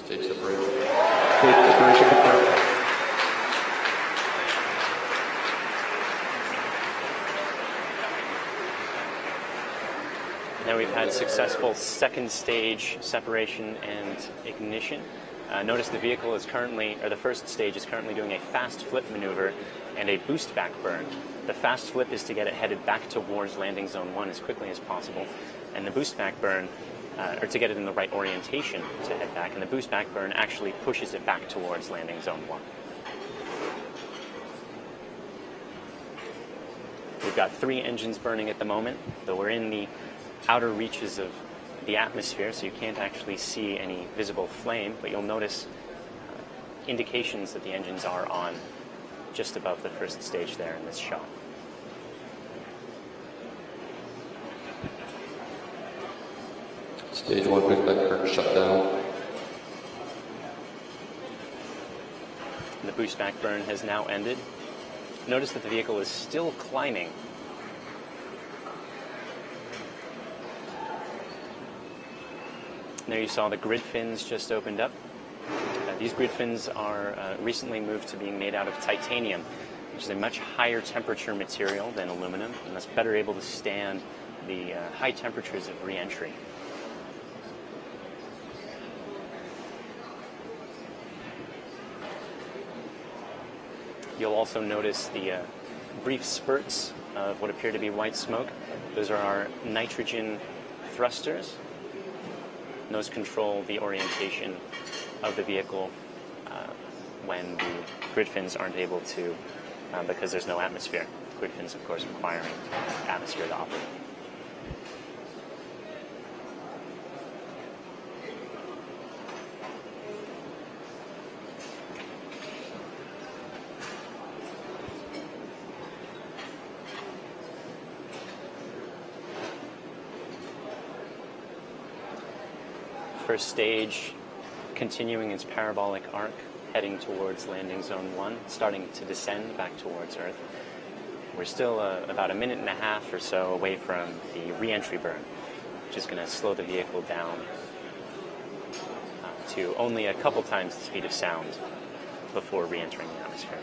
Stage separation. Stage separation confirmed. Now we've had successful second stage separation and ignition. Notice the vehicle is currently, or the first stage is currently doing a fast flip maneuver and a boost back burn. The fast flip is to get it headed back towards landing zone 1 as quickly as possible, and the boost back burn, or to get it in the right orientation to head back, and the boost back burn actually pushes it back towards landing zone 1. We've got 3 engines burning at the moment, though we're in the outer reaches of the atmosphere, so you can't actually see any visible flame, but you'll notice indications that the engines are on just above the first stage there in this shot. Stage 1 boost back burn shut down. And the boost back burn has now ended. Notice that the vehicle is still climbing. There you saw the grid fins just opened up. These grid fins are recently moved to being made out of titanium, which is a much higher temperature material than aluminum, and that's better able to stand the high temperatures of re-entry. You'll also notice the brief spurts of what appear to be white smoke. Those are our nitrogen thrusters. Those control the orientation of the vehicle when the grid fins aren't able to, because there's no atmosphere. Grid fins, of course, requiring atmosphere to operate. First stage continuing its parabolic arc, heading towards landing zone 1, starting to descend back towards Earth. We're still about a minute and a half or so away from the re-entry burn, which is going to slow the vehicle down to only a couple times the speed of sound before re-entering the atmosphere.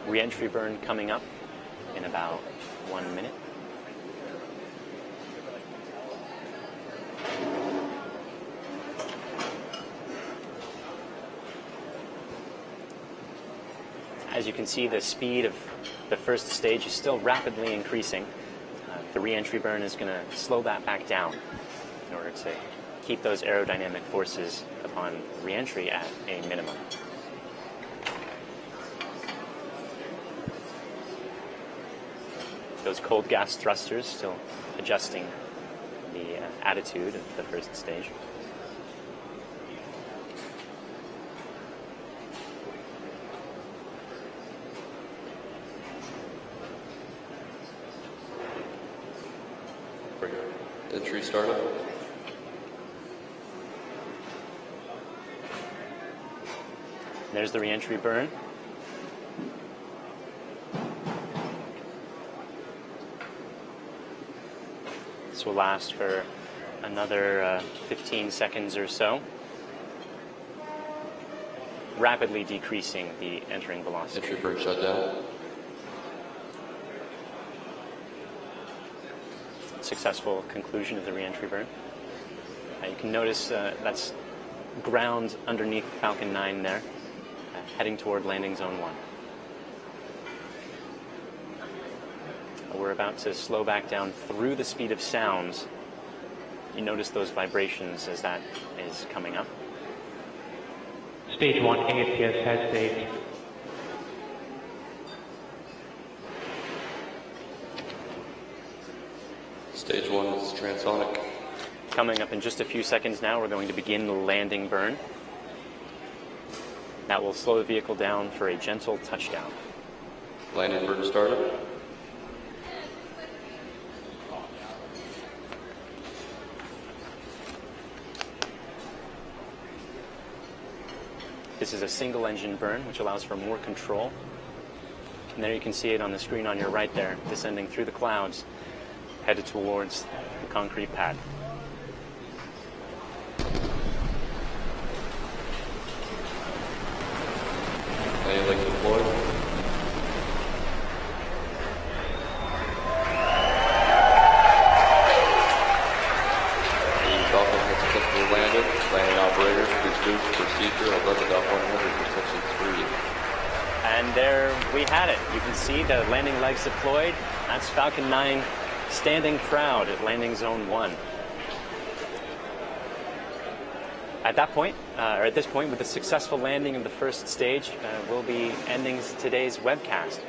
Re-entry burn coming up in about 1 minute. As you can see, the speed of the first stage is still rapidly increasing. The re-entry burn is going to slow that back down in order to keep those aerodynamic forces upon re-entry at a minimum. Those cold gas thrusters still adjusting the attitude of the first stage. Entry startup. There's the re-entry burn. This will last for another 15 seconds or so, rapidly decreasing the entering velocity. Entry burn shut down. Successful conclusion of the re-entry burn. You can notice that's ground underneath Falcon 9 there, heading toward landing zone 1. We're about to slow back down through the speed of sound. You notice those vibrations as that is coming up. Stage 1 ATS has staged. Stage 1 is transonic. Coming up in just a few seconds now, we're going to begin the landing burn. That will slow the vehicle down for a gentle touchdown. Landing burn started. This is a single engine burn, which allows for more control. And there you can see it on the screen on your right there, descending through the clouds, headed towards the concrete pad. Landing leg deployed. The Falcon has successfully landed. Landing operators, please do procedure 11.100 for section 3. And there we had it. You can see the landing legs deployed. That's Falcon 9 standing proud at landing zone 1. At that point, or at this point, with the successful landing of the first stage, we'll be ending today's webcast.